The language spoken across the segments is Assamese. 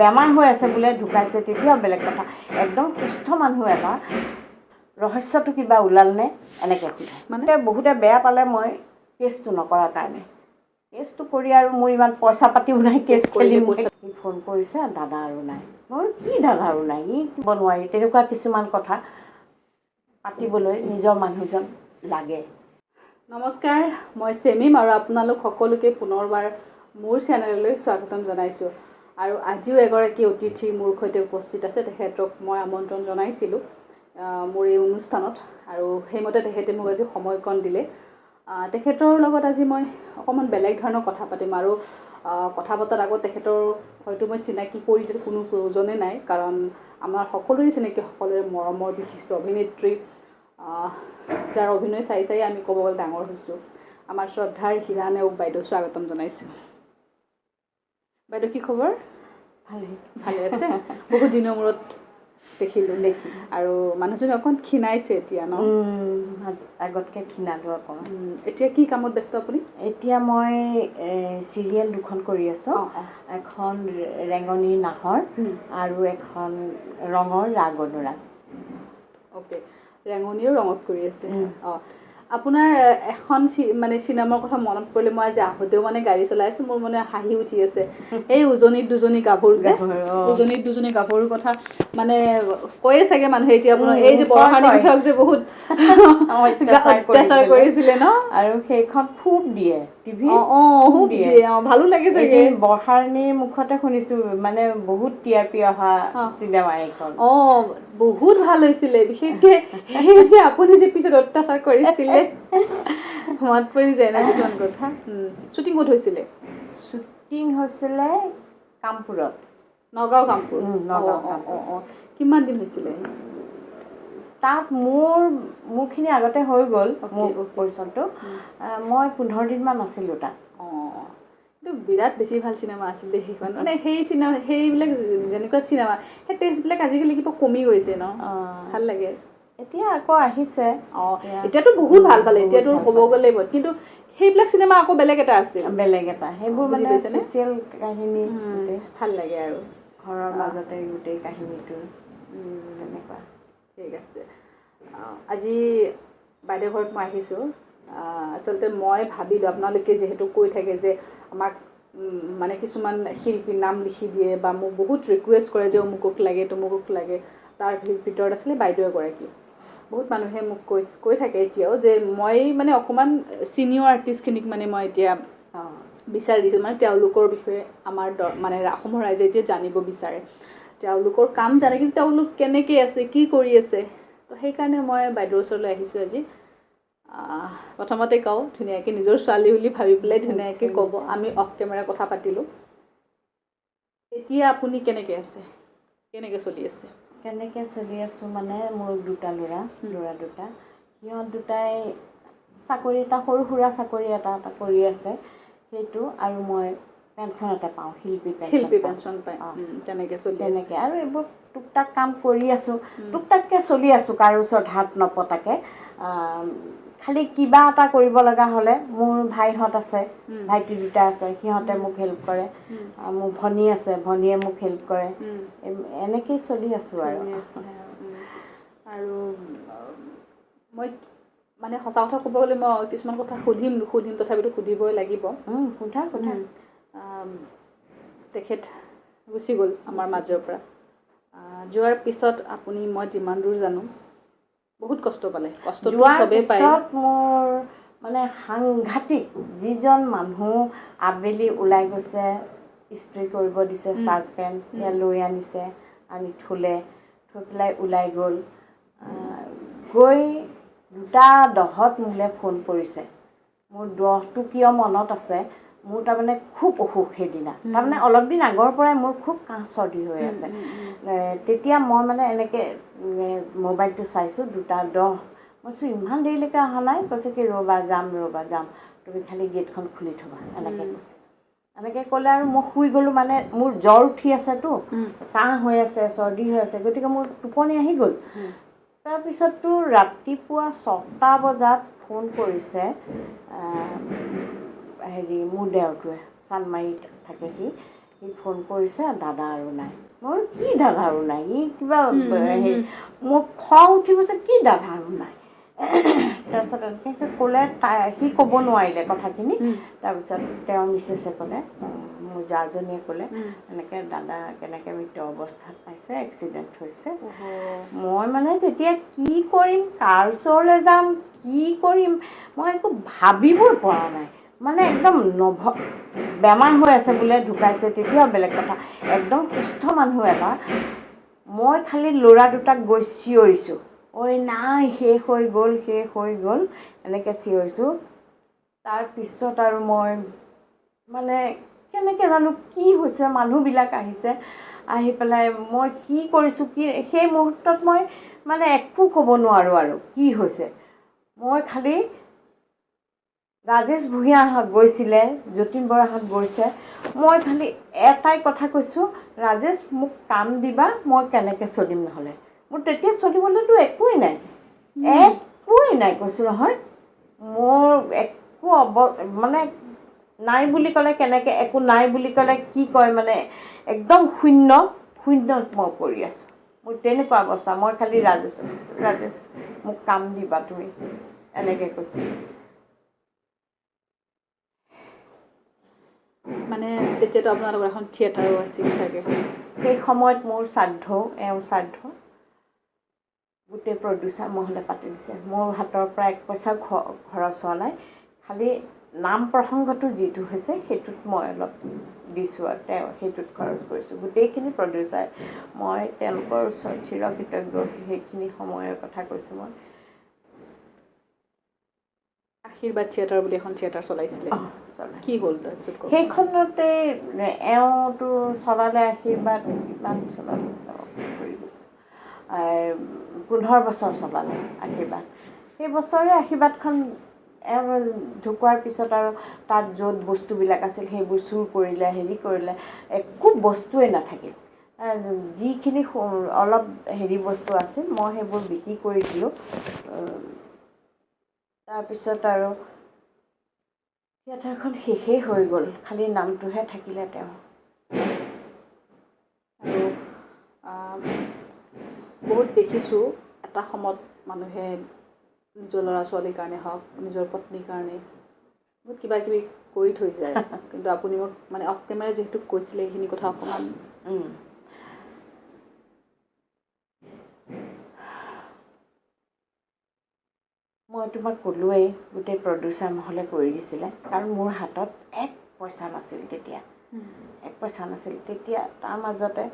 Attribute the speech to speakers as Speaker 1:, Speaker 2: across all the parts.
Speaker 1: বেমাৰ হৈ আছে বোলে ঢুকাইছে তেতিয়াও বেলেগ কথা একদম সুস্থ মানুহ এটা ৰহস্যটো কিবা ওলালনে এনেকৈ সোধে মানে বহুতে বেয়া পালে মই কেছটো নকৰাৰ কাৰণে কেছটো কৰি আৰু মোৰ ইমান পইচা পাতিও নাই কেছ খেলি ফোন কৰিছে দাদা আৰু নাই মোৰ কি দাদা আৰু নাই ই দিব নোৱাৰি তেনেকুৱা কিছুমান কথা পাতিবলৈ নিজৰ মানুহজন লাগে।
Speaker 2: নমস্কাৰ মই শেমিম আৰু আপোনালোক সকলোকে পুনৰবাৰ মোৰ চেনেললৈ স্বাগতম জনাইছোঁ আৰু আজিও এগৰাকী অতিথি মোৰ সৈতে উপস্থিত আছে তেখেতক মই আমন্ত্ৰণ জনাইছিলোঁ মোৰ এই অনুষ্ঠানত আৰু সেইমতে তেখেতে মোক আজি সময়কণ দিলে তেখেতৰ লগত আজি মই অকণমান বেলেগ ধৰণৰ কথা পাতিম আৰু কথা পতাৰ আগত তেখেতৰ হয়তো মই চিনাকি কৰি দিয়াৰ কোনো প্ৰয়োজনে নাই কাৰণ আমাৰ সকলোৰে চিনাকি সকলোৰে মৰমৰ বিশিষ্ট অভিনেত্ৰী যাৰ অভিনয় চাই চাই আমি ক'ব গ'লে ডাঙৰ হৈছোঁ আমাৰ শ্ৰদ্ধাৰ হীৰা নেওক বাইদেউ স্বাগতম জনাইছোঁ। বাইদেউ কি খবৰ? ভালে আছে? বহুত দিনৰ মূৰত দেখিলোঁ আৰু মানুহজনী অকণ ক্ষীণাইছে এতিয়া ন?
Speaker 1: আগতকৈ ক্ষীণালোঁ অকণমান।
Speaker 2: এতিয়া কি কামত ব্যস্ত আপুনি?
Speaker 1: এতিয়া মই চিৰিয়েল দুখন কৰি আছোঁ এখন ৰেঙনিৰ নাহৰ আৰু এখন ৰঙৰ ৰাগ অনুৰাগ।
Speaker 2: অ'কে ৰেঙনিও ৰঙত কৰি আছে অঁ আপোনাৰ এখন মানে চিনেমাৰ কথা মনত পৰিলে মই আজি আহোঁতেও মানে গাড়ী চলাইছোঁ মোৰ মানে হাঁহি উঠি আছে এই উজনিত দুজনী গাভৰু যে উজনিত দুজনী গাভৰুৰ কথা মানে কৈয়ে চাগে মানুহে এতিয়া আপোনাৰ এই যে বৰষাণী বিষয়ক যে বহুত অত্যাচাৰ কৰিছিলে ন
Speaker 1: আৰু সেইখন খুব দিয়ে টিভি
Speaker 2: খুব দিয়ে ভালো লাগে চাগে
Speaker 1: বৰষাণীৰ মুখতে শুনিছোঁ মানে বহুত টিআৰপি অহা চিনেমা এইখন
Speaker 2: বহুত ভাল হৈছিলে বিশেষকৈ সেই যে আপুনি যে পিছত অত্যাচাৰ কৰিছিলে মনত পৰি যায় ন কিছুমান কথা। শ্বুটিং ক'ত হৈছিলে?
Speaker 1: শ্বুটিং হৈছিলে কামপুৰত
Speaker 2: নগাঁও কামপুৰ কিমান দিন হৈছিলে?
Speaker 1: তাত মোৰখিনি আগতে হৈ গ'ল মোৰ পৰিচয়টো মই 15 দিনমান আছিলোঁ তাত।
Speaker 2: কিন্তু বিৰাট বেছি ভাল চিনেমা আছিলে সেইখন মানে সেইবিলাক যেনেকুৱা চিনেমা সেই টেষ্টবিলাক আজিকালি কিবা কমি গৈছে ন ভাল লাগে
Speaker 1: এতিয়া আকৌ আহিছে
Speaker 2: এতিয়াতো বহুত ভাল পালে এতিয়াতো ক'ব গ'লে কিন্তু সেইবিলাক চিনেমা আকৌ বেলেগ এটা আছিল
Speaker 1: সেইবোৰ মানে ছ'চিয়েল কাহিনী
Speaker 2: ভাল লাগে আৰু
Speaker 1: ঘৰৰ মাজতে গোটেই কাহিনীটো তেনেকুৱা।
Speaker 2: ঠিক আছে আজি বাইদেউ ঘৰত মই আহিছোঁ আচলতে মই ভাবিলোঁ আপোনালোকে যিহেতু কৈ থাকে যে আমাক মানে কিছুমান শিল্পী নাম লিখি দিয়ে বা মোক বহুত ৰিকুৱেষ্ট কৰে যে অমুকক লাগে তমুকক লাগে তাৰ ভিতৰত আছিলে বাইদেউ এগৰাকী বহুত মানুহে মোক কৈ থাকে এতিয়াও যে মই মানে অকণমান ছিনিয়ৰ আৰ্টিষ্টখিনিক মানে মই এতিয়া বিচাৰি দিছোঁ মানে তেওঁলোকৰ বিষয়ে আমাৰ মানে অসমৰ ৰাইজে এতিয়া জানিব বিচাৰে তেওঁলোকৰ কাম জানে কিন্তু তেওঁলোক কেনেকৈ আছে কি কৰি আছে তো সেইকাৰণে মই বাইদেউৰ ওচৰলৈ আহিছোঁ আজি। প্ৰথমতে কওঁ ধুনীয়াকৈ নিজৰ ছোৱালী বুলি ভাবি পেলাই ধুনীয়াকৈ ক'ব আমি অফ কেমেৰা কথা পাতিলোঁ এতিয়া আপুনি কেনেকৈ আছে কেনেকৈ চলি আছে?
Speaker 1: কেনেকৈ চলি আছোঁ মানে মোৰ দুটা ল'ৰা দুটা সিহঁত দুটাই চাকৰি এটা সৰু সুৰা চাকৰি এটা কৰি আছে সেইটো আৰু মই পেঞ্চন এটা পাওঁ শিল্পী
Speaker 2: পেঞ্চন পায়
Speaker 1: তেনেকৈ আৰু এইবোৰ টুকটাক কাম কৰি আছোঁ টুকটাককৈ চলি আছোঁ কাৰো ওচৰত হাত নপতাকৈ খালি কিবা এটা কৰিব লগা হ'লে মোৰ ভাইহঁত আছে ভাইটি দুটা আছে সিহঁতে মোক হেল্প কৰে মোৰ ভনী আছে ভনীয়ে মোক হেল্প কৰে এনেকৈয়ে চলি আছোঁ
Speaker 2: আৰু মই মানে সঁচা কথা ক'ব গ'লে মই কিছুমান কথা সুধিম তথাপিতো সুধিবই লাগিব
Speaker 1: সোধা
Speaker 2: তেখেত গুচি গ'ল আমাৰ মাজৰ পৰা যোৱাৰ পিছত আপুনি মই যিমান দূৰ জানো বহুত কষ্ট পালে
Speaker 1: যোৱাৰ পিছত মোৰ মানে সাংঘাতিক যিজন মানুহ আবেলি ওলাই গৈছে ইস্ত্ৰি কৰিব দিছে চাৰ্ট পেণ্ট লৈ আনিছে আনি থৈ পেলাই ওলাই গ'ল গৈ 2:10 মোলৈ ফোন কৰিছে মোৰ 10টো কিয় মনত আছে মোৰ তাৰমানে খুব অসুখ সেইদিনা তাৰমানে অলপ দিন আগৰ পৰাই মোৰ খুব কাহ চৰ্দি হৈ আছে তেতিয়া মই মানে এনেকৈ মোবাইলটো চাইছোঁ 2:10 মই কৈছোঁ ইমান দেৰিলৈকে অহা নাই কৈছে কি ৰ'বা যাম তুমি খালি গেটখন খুলি থ'বা এনেকৈ কৈছে এনেকৈ ক'লে আৰু মই শুই গ'লোঁ মানে মোৰ জ্বৰ উঠি আছেতো কাহ হৈ আছে চৰ্দি হৈ আছে গতিকে মোৰ টোপনি আহি গ'ল তাৰপিছততো ৰাতিপুৱা 6টা বজাত ফোন কৰিছে মোৰ দেওৰটোৱে চানমাৰীত থাকে সি সি ফোন কৰিছে দাদা আৰু নাই মোৰ কি দাদা আৰু নাই ই কিবা হেৰি মোৰ খং উঠি গৈছে কি দাদা আৰু নাই তাৰপিছত এনেকৈ ক'লে সি ক'ব নোৱাৰিলে কথাখিনি তাৰপিছত তেওঁ মিছেছে ক'লে মোৰ জাজনীয়ে ক'লে এনেকৈ দাদা কেনেকৈ মৃত অৱস্থাত পাইছে এক্সিডেণ্ট হৈছে মই মানে তেতিয়া কি কৰিম কাৰ ওচৰলৈ যাম কি কৰিম মই একো ভাবিবই পৰা নাই মানে একদম বেমাৰ হৈ আছে বোলে ঢুকাইছে তেতিয়াও বেলেগ কথা একদম সুস্থ মানুহ এটা মই খালি ল'ৰা দুটাক গৈ চিঞৰিছোঁ ঐ নাই শেষ হৈ গ'ল এনেকৈ চিঞৰিছোঁ তাৰপিছত আৰু মই মানে কেনেকৈ জানো কি হৈছে মানুহবিলাক আহিছে আহি পেলাই মই কি কৰিছোঁ কি সেই মুহূৰ্তত মই মানে একো ক'ব নোৱাৰোঁ আৰু কি হৈছে মই খালি ৰাজেশ ভূঞাহঁত গৈছিলে যতীন বৰাহঁত গৈছে মই খালি এটাই কথা কৈছোঁ ৰাজেশ মোক কাম দিবা মই কেনেকৈ চলিম নহ'লে মোৰ তেতিয়া চলিবলৈতো একোৱেই নাই কৈছোঁ নহয় মোৰ একো মানে নাই বুলি ক'লে কেনেকৈ একো নাই বুলি ক'লে কি কয় মানে একদম শূন্যত মই পৰি আছোঁ মোৰ তেনেকুৱা অৱস্থা মই খালি ৰাজেশক কৈছোঁ ৰাজেশ মোক কাম দিবা তুমি এনেকৈ কৈছোঁ
Speaker 2: মানে তেতিয়াতো আপোনালোকৰ এখন থিয়েটাৰো আছিল চাগে
Speaker 1: সেই সময়ত মোৰ এওঁৰ শ্ৰাদ্ধ গোটেই প্ৰডিউচাৰ মহলে পাতি দিছে মোৰ হাতৰ পৰা এক পইচাও খৰচ হোৱা নাই খালি নাম প্ৰসংগটো যিটো হৈছে সেইটোত মই অলপ দিছোঁ আৰু তেওঁ সেইটোত খৰচ কৰিছোঁ গোটেইখিনি প্ৰডিউচাৰ মই তেওঁলোকৰ ওচৰত চিৰকৃতজ্ঞ সেইখিনি সময়ৰ কথা কৈছোঁ মই
Speaker 2: আশীৰ্বাদ থিয়েটাৰ বুলি এখন থিয়েটাৰ চলাইছিলে কি হ'ল তাৰপিছত
Speaker 1: সেইখনতে এওঁটো চলালে আশীৰ্বাদ কিমান চলাইছিলে 15 বছৰ চলালে আশীৰ্বাদ সেই বছৰে আশীৰ্বাদখন ঢুকোৱাৰ পিছত আৰু তাত য'ত বস্তুবিলাক আছিল সেইবোৰ চুৰ কৰিলে হেৰি কৰিলে একো বস্তুৱেই নাথাকিল যিখিনি অলপ হেৰি বস্তু আছিল মই সেইবোৰ বিক্ৰী কৰি দিলোঁ তাৰপিছত আৰু থিয়েটাৰখন শেষেই হৈ গ'ল খালি নামটোহে থাকিলে তেওঁ
Speaker 2: আৰু বহুত দেখিছোঁ এটা সময়ত মানুহে নিজৰ ল'ৰা ছোৱালীৰ কাৰণে হওক নিজৰ পত্নীৰ কাৰণে বহুত কিবা কিবি কৰি থৈ যায় কিন্তু আপুনি মোক মানে অফ কেমেৰা যিহেতু কৈছিলে সেইখিনি কথা অকণমান
Speaker 1: মই তোমাক ক'লোৱেই গোটেই প্ৰডিউচাৰ মহলে কৰি দিছিলে কাৰণ মোৰ হাতত এক পইচা নাছিল তেতিয়া তাৰ মাজতে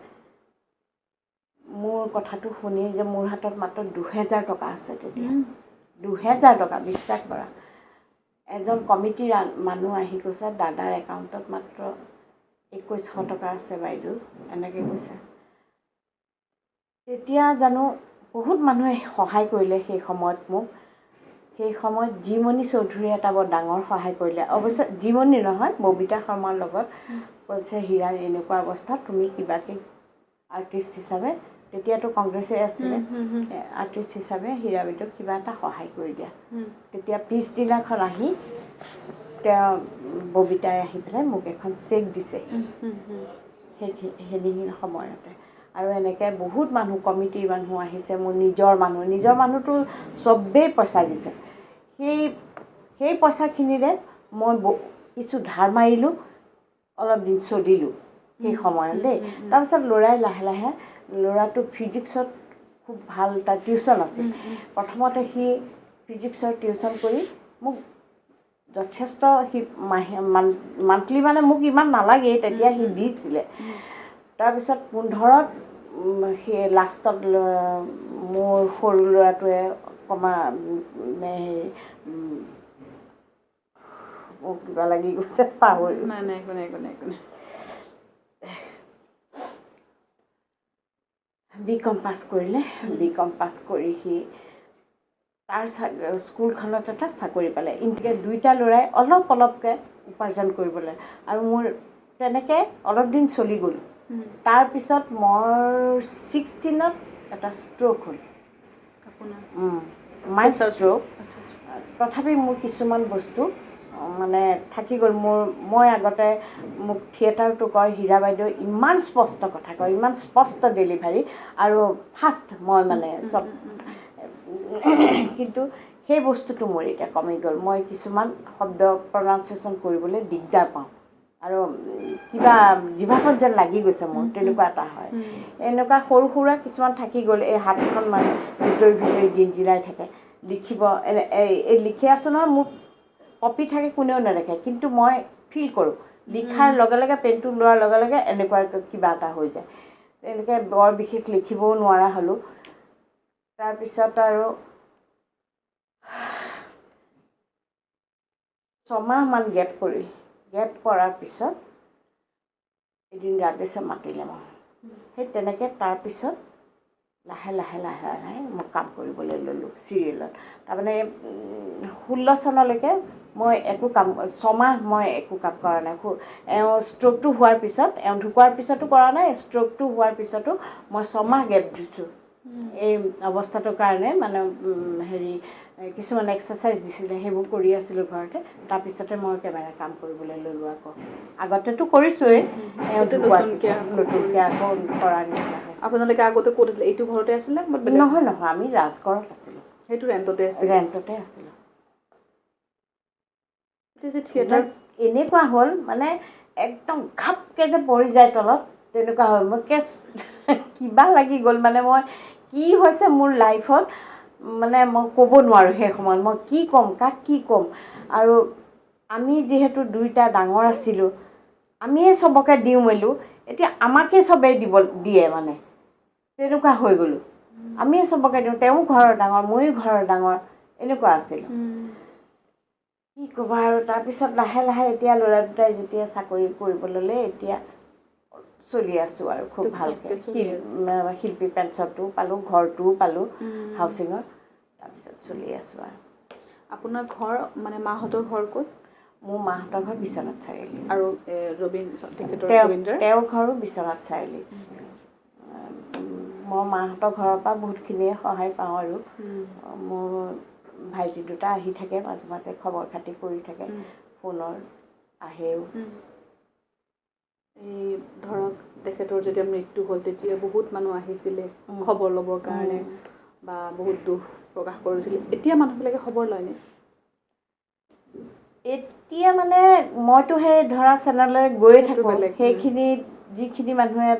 Speaker 1: মোৰ কথাটো শুনি যে মোৰ হাতত মাত্ৰ 2000 টকা আছে তেতিয়া 2000 টকা বিশ্বাস কৰা এজন কমিটিৰ মানুহ আহি কৈছে দাদাৰ একাউণ্টত মাত্ৰ 2100 টকা আছে বাইদেউ এনেকৈ কৈছে তেতিয়া জানো বহুত মানুহে সহায় কৰিলে সেই সময়ত মোক সেই সময়ত জিমণি চৌধুৰী এটা বৰ ডাঙৰ সহায় কৰিলে অৱশ্যে জিমণি নহয় ববিতা শৰ্মাৰ লগত কৈছে হীৰা এনেকুৱা অৱস্থা তুমি কিবাকৈ আৰ্টিষ্ট হিচাপে তেতিয়াতো কংগ্ৰেছে আছিলে আৰ্টিষ্ট হিচাপে হীৰা বাইদেউক কিবা এটা সহায় কৰি দিয়া তেতিয়া পিছদিনাখন আহি তেওঁ ববিতাই আহি পেলাই মোক এখন চেক দিছে সেইখিনি সময়তে আৰু এনেকৈ বহুত মানুহ কমিটিৰ মানুহ আহিছে মোৰ নিজৰ মানুহটো চবেই পইচা দিছে সেই পইচাখিনিৰে মই কিছু ধাৰ মাৰিলোঁ অলপ দিন চলিলোঁ সেই সময়ত দেই তাৰপিছত ল'ৰাই লাহে ল'ৰাটো ফিজিক্সত খুব ভাল তাৰ টিউশ্যন আছিল প্ৰথমতে সি ফিজিক্সৰ টিউশ্যন কৰি মোক যথেষ্ট সি মান্থলি মানে মোক ইমান নালাগেই তেতিয়া সি দিছিলে তাৰপিছত 15ত সেই লাষ্টত মোৰ সৰু ল'ৰাটোৱে মোক কিবা লাগি গৈছে পাহৰি বিকম পাছ কৰিলে বিকম পাছ কৰি সি তাৰ স্কুলখনত এটা চাকৰি পালে এনেকৈ দুইটা ল'ৰাই অলপকৈ উপাৰ্জন কৰিবলৈ আৰু মোৰ তেনেকৈ অলপ দিন চলি গ'ল তাৰপিছত মোৰ 16ত এটা ষ্ট্ৰ'ক হ'ল মাইণ্ড ষ্ট্ৰ'ক তথাপি মোৰ কিছুমান বস্তু মানে থাকি গ'ল মই আগতে মোক থিয়েটাৰটো কয় হীৰা বাইদেউ ইমান স্পষ্ট কথা কয়, ইমান স্পষ্ট ডেলিভাৰী আৰু ফাষ্ট মই মানে চব কিন্তু সেই বস্তুটো মোৰ এতিয়া কমি গ'ল। মই কিছুমান শব্দ প্ৰনাউন্সিয়েশ্যন কৰিবলৈ দিগদাৰ পাওঁ আৰু কিবা জিভাখন যেন লাগি গৈছে মোৰ, তেনেকুৱা এটা হয়। এনেকুৱা সৰু সুৰা কিছুমান থাকি গ'ল, এই হাতখন মানে ভিতৰি জিনজিলাই থাকে, লিখিব এই লিখি আছোঁ নহয়, মোৰ কপি থাকে কোনেও নেদেখে, কিন্তু মই ফিল কৰোঁ লিখাৰ লগে লগে পেনটো লোৱাৰ লগে লগে এনেকুৱা কিবা এটা হৈ যায়। এনেকৈ বৰ বিশেষ লিখিবও নোৱাৰা হ'লোঁ। তাৰপিছত আৰু 6 মাহমান গেপ কৰিল। গেপ কৰাৰ পিছত এদিন ৰাজেশে মাতিলে মোক, সেই তেনেকৈ তাৰপিছত লাহে লাহে লাহে লাহে মই কাম কৰিবলৈ ল'লোঁ চিৰিয়েলত। তাৰমানে 16 চনলৈকে মই একো কাম 6 মাহ মই একো কাম কৰা নাই। এওঁ ষ্ট্ৰকটো হোৱাৰ পিছত, এওঁ ঢুকোৱাৰ পিছতো কৰা নাই, ষ্ট্ৰকটো হোৱাৰ পিছতো মই 6 মাহ গেপ দিছোঁ এই অৱস্থাটোৰ কাৰণে। মানে হেৰি কিছুমান এক্সাৰচাইজ দিছিলে, সেইবোৰ কৰি আছিলোঁ ঘৰতে। তাৰপিছতে মই কেমেৰা কাম কৰিবলৈ ল'লোঁ আকৌ। আগতেতো কৰিছোঁৱেই, এওঁ ঢুকোৱাৰ পিছত নতুনকৈ আকৌ কৰাৰ নিচিনা হৈছে।
Speaker 2: আপোনালোকে আগতে ক'ত আছিলে? এইটো ঘৰতে আছিলে?
Speaker 1: নহয় নহয়, আমি ৰাজগড়ত আছিলোঁ।
Speaker 2: সেইটো ৰেণ্টতে আছিলে?
Speaker 1: ৰেণ্টতে আছিলোঁ।
Speaker 2: থিয়েটাৰ
Speaker 1: এনেকুৱা হ'ল মানে একদম ঘাপকৈ যে পৰি যায় তলত, তেনেকুৱা হ'ল। মই কিবা লাগি গ'ল মানে, মই কি হৈছে মোৰ লাইফত মানে মই ক'ব নোৱাৰোঁ সেই সময়ত। মই কি ক'ম, কাক কি ক'ম? আৰু আমি যিহেতু দুইটা ডাঙৰ আছিলোঁ, আমিয়ে চবকে দিওঁ মেলোঁ, এতিয়া আমাকে চবেই দিয়ে মানে, তেনেকুৱা হৈ গ'লোঁ। আমিয়ে চবকে দিওঁ, তেওঁ ঘৰৰ ডাঙৰ, ময়ো ঘৰৰ ডাঙৰ, এনেকুৱা আছিলোঁ। কি ক'বা আৰু। তাৰপিছত লাহে লাহে এতিয়া ল'ৰা দুটাই যেতিয়া চাকৰি কৰিব ল'লে, এতিয়া চলি আছোঁ আৰু খুব ভালকৈ। শিল্পী পেঞ্চনটোও পালোঁ, ঘৰটোও পালোঁ হাউচিঙৰ। তাৰপিছত চলি আছোঁ আৰু।
Speaker 2: আপোনাৰ ঘৰ মানে মাহঁতৰ ঘৰ ক'ত?
Speaker 1: মোৰ মাহঁতৰ ঘৰ বিশ্বনাথ চাৰিআলি।
Speaker 2: আৰু
Speaker 1: তেওঁৰ ঘৰো বিশ্বনাথ চাৰিআলি। মই মাহঁতৰ ঘৰৰ পৰা বহুতখিনিয়ে সহায় পাওঁ আৰু। মোৰ ভাইটি দুটা আহি থাকে মাজে মাজে, খবৰ খাতি কৰি থাকে, ফোনৰ আহেও।
Speaker 2: এই ধৰক তেখেতৰ যেতিয়া মৃত্যু হ'ল, তেতিয়া বহুত মানুহ আহিছিলে খবৰ ল'বৰ কাৰণে বা বহুত দুখ প্ৰকাশ কৰিছিলে। এতিয়া মানুহবিলাকে খবৰ লয়নে?
Speaker 1: এতিয়া মানে মইতো সেই ধৰা চেনেললৈ গৈয়ে থাকোঁ, সেইখিনি যিখিনি মানুহে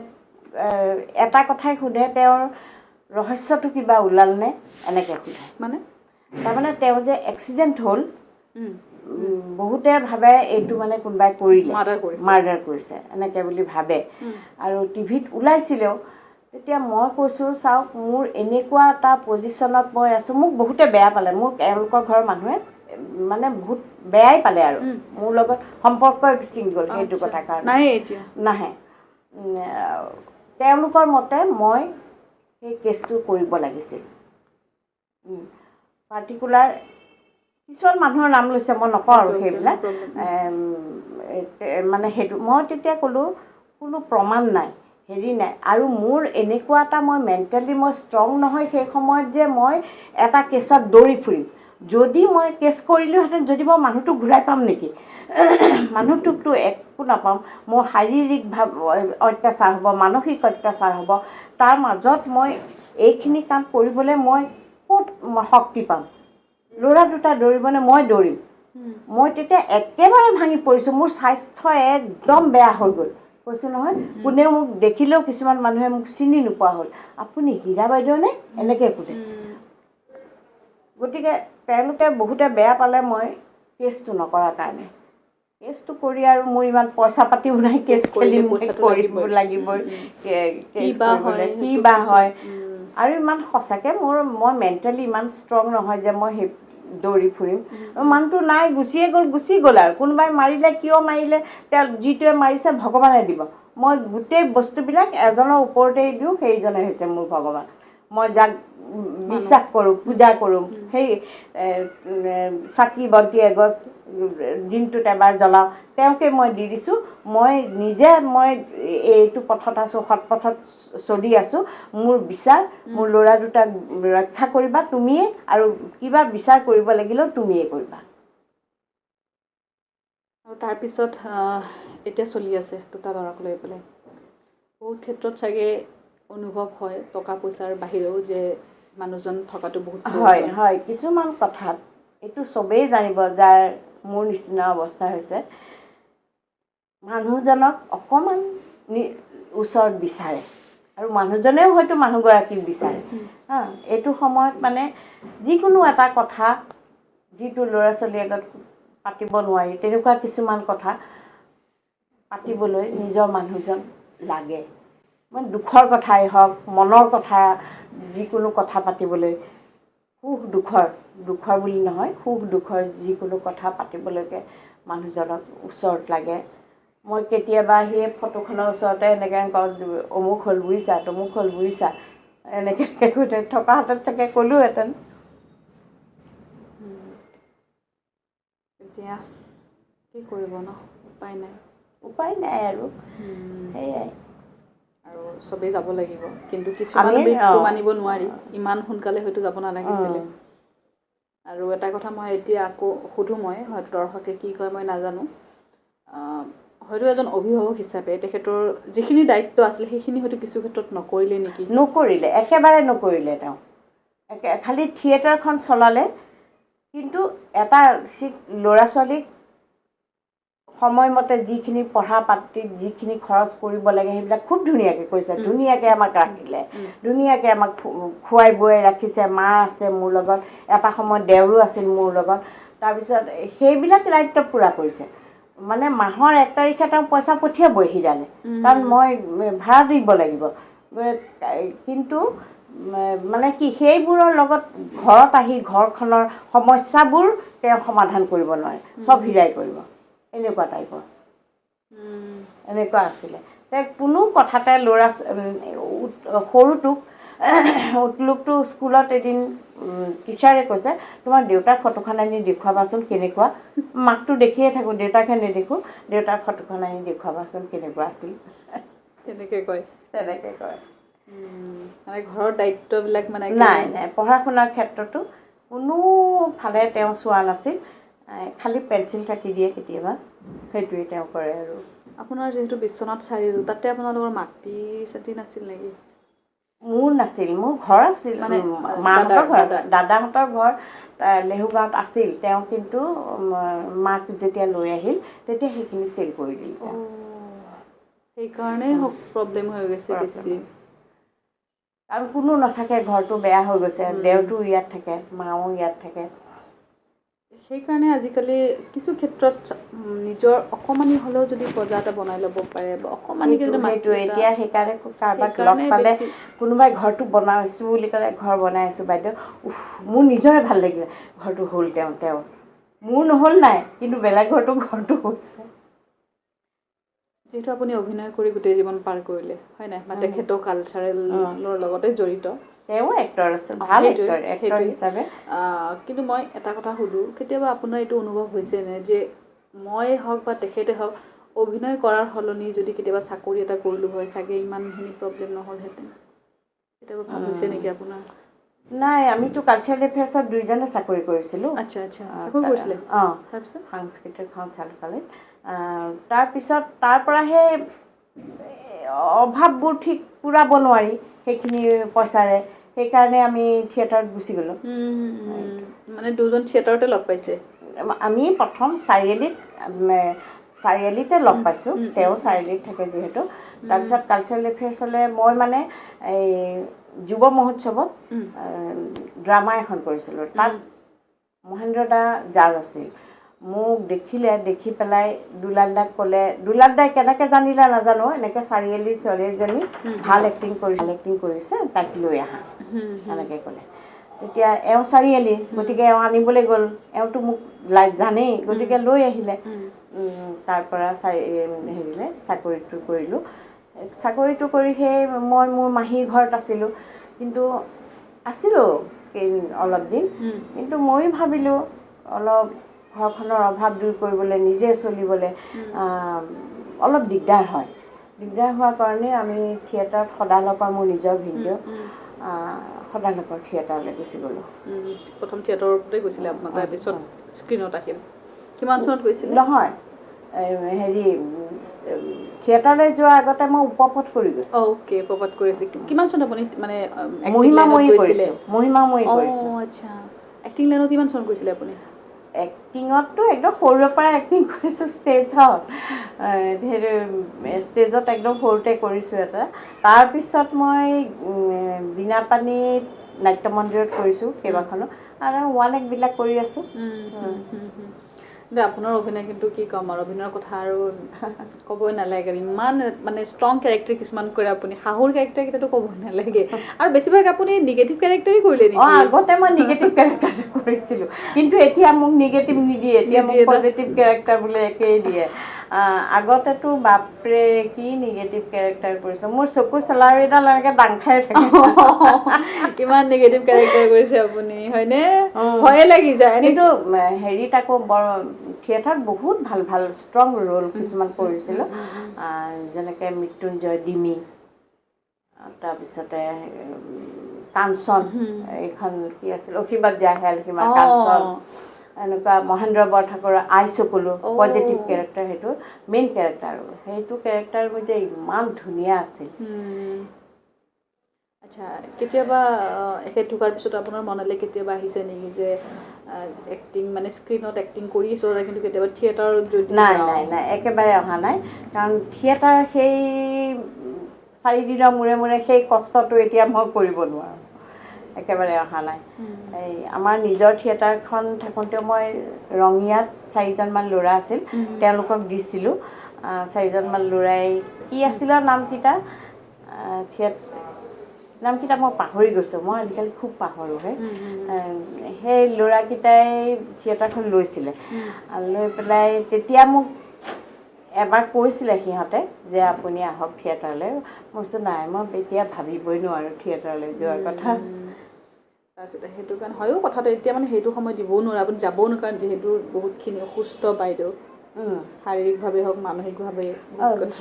Speaker 1: এটা কথাই সোধে, তেওঁৰ ৰহস্যটো কিবা ওলালনে, এনেকৈ সোধে। মানে তাৰমানে তেওঁ যে এক্সিডেণ্ট হ'ল, বহুতে ভাবে এইটো মানে কোনোবাই কৰিলে, মাৰ্ডাৰ কৰিছে এনেকৈ বুলি ভাবে। আৰু টিভিত ওলাইছিলেও। তেতিয়া মই কৈছোঁ, চাওক মোৰ এনেকুৱা এটা পজিশ্যনত মই আছোঁ, মোক বহুতে বেয়া পালে, মোক এওঁলোকৰ ঘৰৰ মানুহে মানে বহুত বেয়াই পালে আৰু মোৰ লগত সম্পৰ্কই ছিঙি গ'ল সেইটো কথা কাৰণে। নাহে। তেওঁলোকৰ মতে মই সেই কেছটো কৰিব লাগিছিল। পাৰ্টিকুলাৰ কিছুমান মানুহৰ নাম লৈছে, মই নকওঁ আৰু সেইবিলাক। মানে সেইটো মই তেতিয়া ক'লোঁ, কোনো প্ৰমাণ নাই, হেৰি নাই। আৰু মোৰ এনেকুৱা এটা মই মেণ্টেলি মই ষ্ট্ৰং নহয় সেই সময়ত যে মই এটা কেছত দৌৰি ফুৰিম। যদি মই কেছ কৰিলোঁহেঁতেন, যদি মই মানুহটোক ঘূৰাই পাম নেকি? মানুহটোকতো একো নাপাম। মোৰ শাৰীৰিক অত্যাচাৰ হ'ব, মানসিক অত্যাচাৰ হ'ব। তাৰ মাজত মই এইখিনি কাম কৰিবলৈ মই ক'ত শক্তি পাম? ল'ৰা দুটা দৌৰিবনে, মই দৌৰিম? মই তেতিয়া একেবাৰে ভাঙি পৰিছোঁ, মোৰ স্বাস্থ্য একদম বেয়া হৈ গ'ল। কৈছোঁ নহয়, কোনেও মোক দেখিলেও কিছুমান মানুহে মোক চিনি নোপোৱা হ'ল। আপুনি হীৰা বাইদেউনে? এনেকৈ সোধে। গতিকে তেওঁলোকে বহুতে বেয়া পালে মই কেছটো নকৰাৰ কাৰণে। কেছটো কৰি আৰু মোৰ ইমান পইচা পাতিও নাই, কেছ খেলিম কৰিব লাগিবই, কেছ কৰিবলৈ কি বা হয়। আৰু ইমান সঁচাকৈ মই মেণ্টেলি ইমান ষ্ট্ৰং নহয় যে মই সেই দৌৰি ফুৰিম। মানুহটো নাই, গুচি গ'ল আৰু। কোনোবাই মাৰিলে, কিয় মাৰিলে, তেওঁ যিটোৱে মাৰিছে ভগৱানে দিব। মই গোটেই বস্তুবিলাক এজনৰ ওপৰতেই দিওঁ, সেইজনে হৈছে মোৰ ভগৱান। মই যাক বিশ্বাস কৰোঁ, পূজা কৰোঁ, সেই চাকি বন্তি এগছ দিনটোত এবাৰ জ্বলাওঁ, তেওঁকে মই দি দিছোঁ। মই এইটো পথত আছোঁ, সৎ পথত চলি আছোঁ। মোৰ বিচাৰ, মোৰ ল'ৰা দুটাক ৰক্ষা কৰিবা তুমিয়ে, আৰু কিবা বিচাৰ কৰিব লাগিলেও তুমিয়ে কৰিবা।
Speaker 2: আৰু তাৰপিছত এতিয়া চলি আছে 2টা ল'ৰাক লৈ পেলাই বহুত ক্ষেত্ৰত চাগে অনুভৱ হয় টকা পইচাৰ বাহিৰেও যে মানুহজন থকাটো বহুত
Speaker 1: হয় হয় কিছুমান কথাত এইটো চবেই জানিব যাৰ মোৰ নিচিনা অৱস্থা হৈছে মানুহজনক অকণমান ওচৰত বিচাৰে আৰু মানুহজনেও হয়তো মানুহগৰাকীক বিচাৰে হা এইটো সময়ত মানে যিকোনো এটা কথা যিটো ল'ৰা ছোৱালীৰ আগত পাতিব নোৱাৰি তেনেকুৱা কিছুমান কথা পাতিবলৈ নিজৰ মানুহজন লাগে মানে দুখৰ কথাই হওক মনৰ কথা যিকোনো কথা পাতিবলৈ সুখ দুখৰ বুলি নহয় সুখ দুখৰ যিকোনো কথা পাতিবলৈকে মানুহজনক ওচৰত লাগে মই কেতিয়াবা সেই ফটোখনৰ ওচৰতে এনেকৈ কওঁ অমুক হ'ল বুজিছা তমুক হ'ল বুজিছা এনেকৈ থকা হাতত চাগে ক'লোহেঁতেন
Speaker 2: এতিয়া কি কৰিব ন
Speaker 1: উপায় নাই আৰু সেয়াই
Speaker 2: আৰু চবেই যাব লাগিব কিন্তু কিছুমান মৃত্যু মানিব নোৱাৰি ইমান সোনকালে হয়তো যাব নালাগিছিলে আৰু এটা কথা মই এতিয়া আকৌ সুধো মই হয়তো দৰ্শকে কি কয় মই নাজানো হয়তো এজন অভিভাৱক হিচাপে তেখেতৰ যিখিনি দায়িত্ব আছিলে সেইখিনি হয়তো কিছু ক্ষেত্ৰত নকৰিলে নেকি
Speaker 1: নকৰিলে একেবাৰে নকৰিলে তেওঁ খালি থিয়েটাৰখন চলালে কিন্তু এটা ল'ৰা ছোৱালীক সময়মতে যিখিনি পঢ়া পাতিত যিখিনি খৰচ কৰিব লাগে সেইবিলাক খুব ধুনীয়াকৈ কৰিছে ধুনীয়াকৈ আমাক ৰাখিলে ধুনীয়াকৈ আমাক খুৱাই বোৱাই ৰাখিছে মা আছে মোৰ লগত এটা সময়ত দেউৰো আছিল মোৰ লগত তাৰপিছত সেইবিলাক দায়িত্ব পূৰা কৰিছে মানে মাহৰ 1 তাৰিখে তেওঁ পইচা পঠিয়াবই হিৰালে কাৰণ মই ভাড়া দিব লাগিব কিন্তু মানে কি সেইবোৰৰ লগত ঘৰত আহি ঘৰখনৰ সমস্যাবোৰ তেওঁ সমাধান কৰিব নোৱাৰে চব হিৰাই কৰিব এনেকুৱা টাইপৰ এনেকুৱা আছিলে কোনো কথাতে ল'ৰা সৰুটোক উতলোকটো স্কুলত এদিন টিচাৰে কৈছে তোমাৰ দেউতাৰ ফটোখন আনি দেখুৱাবাচোন কেনেকুৱা মাকটো দেখিয়ে থাকোঁ দেউতাকহে নেদেখোঁ দেউতাৰ ফটোখন আনি দেখুৱাবাচোন কেনেকুৱা আছিল
Speaker 2: তেনেকৈ কয়
Speaker 1: মানে
Speaker 2: ঘৰৰ দায়িত্ববিলাক মানে
Speaker 1: নাই পঢ়া শুনাৰ ক্ষেত্ৰতো কোনোফালে তেওঁ চোৱা নাছিল খালি পেঞ্চিল কাটি দিয়ে কেতিয়াবা সেইটোৱে তেওঁ কৰে আৰু
Speaker 2: আপোনাৰ যিহেতু বিশ্বনাথ চাৰিআলি তাতে আপোনালোকৰ মাটি চাটি নাছিল নেকি
Speaker 1: মোৰ নাছিল মোৰ ঘৰ আছিল মানে মাহঁতৰ ঘৰ দাদাহঁতৰ ঘৰ লেহু গাঁৱত আছিল তেওঁ কিন্তু মাক যেতিয়া লৈ আহিল তেতিয়া সেইখিনি চেল কৰি দিল
Speaker 2: সেইকাৰণে প্ৰব্লেম হৈ গৈছে বেছি
Speaker 1: আৰু কোনো নাথাকে ঘৰটো বেয়া হৈ গৈছে দেউতো ইয়াত থাকে মাও ইয়াত থাকে
Speaker 2: সেইকাৰণে আজিকালি কিছু ক্ষেত্ৰত নিজৰ অকণমানি হ'লেও যদি বজাৰ এটা বনাই ল'ব পাৰে বা অকণমানিকৈ যদি মাটি
Speaker 1: এতিয়া সেইকাৰণে কাৰোবাক লগ পালে কোনোবাই ঘৰটো বনাইছোঁ বুলি ক'লে ঘৰ বনাই আছোঁ বাইদেউ মোৰ নিজৰে ভাল লাগিলে ঘৰটো হ'ল তেওঁ মোৰ নহ'ল নাই কিন্তু বেলেগ ঘৰটো হৈছে
Speaker 2: যিহেতু আপুনি অভিনয় কৰি গোটেই জীৱন পাৰ কৰিলে হয় নাই বা তেখেতৰ কালচাৰেলৰ লগতে জড়িত
Speaker 1: তেওঁ এক্টৰ আছে ভাল এক্টৰ হিচাপে
Speaker 2: কিন্তু মই এটা কথা সুধোঁ কেতিয়াবা আপোনাৰ এইটো অনুভৱ হৈছেনে যে মই হওক বা তেখেতে হওক অভিনয় কৰাৰ সলনি যদি কেতিয়াবা চাকৰি এটা কৰিলোঁ হয় চাগে ইমানখিনি প্ৰব্লেম নহ'লহেঁতেন কেতিয়াবা ভাবিছে নেকি আপোনাৰ
Speaker 1: নাই আমিতো কালচাৰেল এফেয়াৰ্ছত দুইজনে চাকৰি কৰিছিলোঁ
Speaker 2: আচ্ছা চাকৰি কৰিছিলে
Speaker 1: তাৰপিছত সাংস্কৃতিক সঞ্চালকালয়ত তাৰপিছত তাৰ পৰা সেই অভাৱবোৰ ঠিক পূৰাব নোৱাৰি সেইখিনি পইচাৰে সেইকাৰণে আমি থিয়েটাৰত গুচি গ'লোঁ
Speaker 2: মানে দুজন থিয়েটাৰতে লগ পাইছে
Speaker 1: আমি প্ৰথম চাৰিআলিতে লগ পাইছোঁ তেওঁ চাৰিআলিত থাকে যিহেতু তাৰপিছত কালচাৰেল এফেয়াৰ্ছলৈ মই মানে এই যুৱ মহোৎসৱত ড্ৰামা এখন কৰিছিলোঁ তাত মহেন্দ্ৰ দা জাজ আছিল মোক দেখি পেলাই দুলাল দাক ক'লে দুলাল দাই কেনেকৈ জানিলে নাজানো এনেকৈ চাৰিআলি ছোৱালী এজনী ভাল এক্টিং কৰিছে তাইক লৈ আহা এনেকৈ ক'লে তেতিয়া এওঁ চাৰিআলি গতিকে এওঁ আনিবলৈ গ'ল এওঁতো মোক জানেই গতিকে লৈ আহিলে তাৰপৰা হেৰিলে চাকৰিটো কৰিলোঁ চাকৰিটো কৰি সেই মই মোৰ মাহীৰ ঘৰত আছিলোঁ কিন্তু আছিলোঁ অলপ দিন কিন্তু ময়ো ভাবিলোঁ অলপ ঘৰখনৰ অভাৱ দূৰ কৰিবলৈ নিজে চলিবলৈ অলপ দিগদাৰ হোৱাৰ কাৰণে আমি থিয়েটাৰত সদালকৰ মোৰ নিজৰ ভিডিঅ' সদালকৰ থিয়েটাৰলৈ গুচি গ'লোঁ
Speaker 2: প্ৰথম থিয়েটাৰতে গৈছিলে আপোনাৰ তাৰপিছত স্ক্ৰীণত আহিল কিমান চনত গৈছিলে
Speaker 1: নহয় হেৰি থিয়েটাৰলৈ যোৱাৰ আগতে মই উপপথ কৰি গৈছোঁ।
Speaker 2: অ'কে, উপপথ কৰিছে। কিমান চনত আপুনি মানে
Speaker 1: মহিমাময়ী কৰিছোঁ, মহিমাময়ী কৰিছোঁ।
Speaker 2: আচ্ছা, এক্টিং লাইনত কিমান চন কৰিছিলে আপুনি?
Speaker 1: এক্টিঙততো একদম সৰুৰে পৰা এক্টিং কৰিছোঁ ষ্টেজত। সেইটো ষ্টেজত একদম সৰুতে কৰিছোঁ এটা। তাৰপিছত মই বীণাপাণিত নাট্য মন্দিৰত কৰিছোঁ কেইবাখনো, আৰু ওৱান এক্টবিলাক কৰি আছোঁ।
Speaker 2: কিন্তু আপোনাৰ অভিনয় কিন্তু কি ক'ম আৰু, অভিনয়ৰ কথা আৰু ক'বই নালাগে। ইমান মানে ষ্ট্ৰং কেৰেক্টাৰ কিছুমান কৰে আপুনি, শাহুৰ কেৰেক্টাৰ কেইটাতো ক'বই নালাগে। আৰু বেছিভাগ আপুনি নিগেটিভ কেৰেক্টাৰেই কৰিলে নেকি?
Speaker 1: আগতে মই নিগেটিভ কেৰেক্টাৰ কৰিছিলোঁ, কিন্তু এতিয়া মোক নিগেটিভ নিদিয়ে, এতিয়া মোক পজিটিভ কেৰেক্টাৰ বোলে একেই দিয়ে। আগতেতো বাপৰে কি নিগেটিভ কেৰেক্টাৰ কৰিছোঁ, মোৰ চকু চেলাউৰিডাল এনেকৈ দাং খাই থাকে।
Speaker 2: ইমান নিগেটিভ কেৰেক্টাৰ কৰিছে আপুনি, হয়নে? ভয়ে লাগি যায়।
Speaker 1: কিন্তু হেৰিত আকৌ বৰ থিয়েটাৰত বহুত ভাল ভাল ষ্ট্ৰং ৰোল কিছুমান কৰিছিলোঁ, যেনেকৈ মৃত্যুঞ্জয়, ডিমি, তাৰপিছতে কাঞ্চন, এইখন কি আছিল অসীমত যাৰ হেৰাল সীমা, কাঞ্চন, এনেকুৱা মহেন্দ্ৰ বৰঠাকুৰৰ আই চকুলো, পজিটিভ কেৰেক্টাৰ, সেইটো মেইন কেৰেক্টাৰ। আৰু সেইটো কেৰেক্টাৰ মোৰ যে ইমান ধুনীয়া আছিল।
Speaker 2: আচ্ছা, কেতিয়াবা এখেত ঢুকোৱাৰ পিছত আপোনাৰ মনলৈ কেতিয়াবা আহিছে নেকি যে এক্টিং মানে স্ক্ৰীণত এক্টিং কৰিছোঁ, কিন্তু কেতিয়াবা থিয়েটাৰত যদি
Speaker 1: নাই নাই নাই, একেবাৰে অহা নাই। কাৰণ থিয়েটাৰ সেই 4 দিনৰ মূৰে মূৰে সেই কষ্টটো এতিয়া মই কৰিব নোৱাৰোঁ, একেবাৰে অহা নাই। এই আমাৰ নিজৰ থিয়েটাৰখন থাকোঁতেও মই ৰঙিয়াত 4জনমান ল'ৰা আছিল, তেওঁলোকক দিছিলোঁ। 4জনমান ল'ৰাই কি আছিলে নামকেইটা, নামকেইটা মই পাহৰি গৈছোঁ, মই আজিকালি খুব পাহৰোঁ। সেই ল'ৰাকেইটাই থিয়েটাৰখন লৈছিলে, লৈ পেলাই তেতিয়া মোক এবাৰ কৈছিলে সিহঁতে যে আপুনি আহক থিয়েটাৰলৈ। মই কৈছোঁ নাই, মই এতিয়া ভাবিবই নোৱাৰোঁ থিয়েটাৰলৈ যোৱাৰ কথা।
Speaker 2: তাৰপিছতে সেইটো কাৰণে হয়ো কথাটো, এতিয়া মানে সেইটো সময় দিবও নোৱাৰে, আপুনি যাবও নোৱাৰে, কাৰণ যিহেতু বহুতখিনি অসুস্থ বাইদেউ, শাৰীৰিকভাৱে হওক মানসিকভাৱে।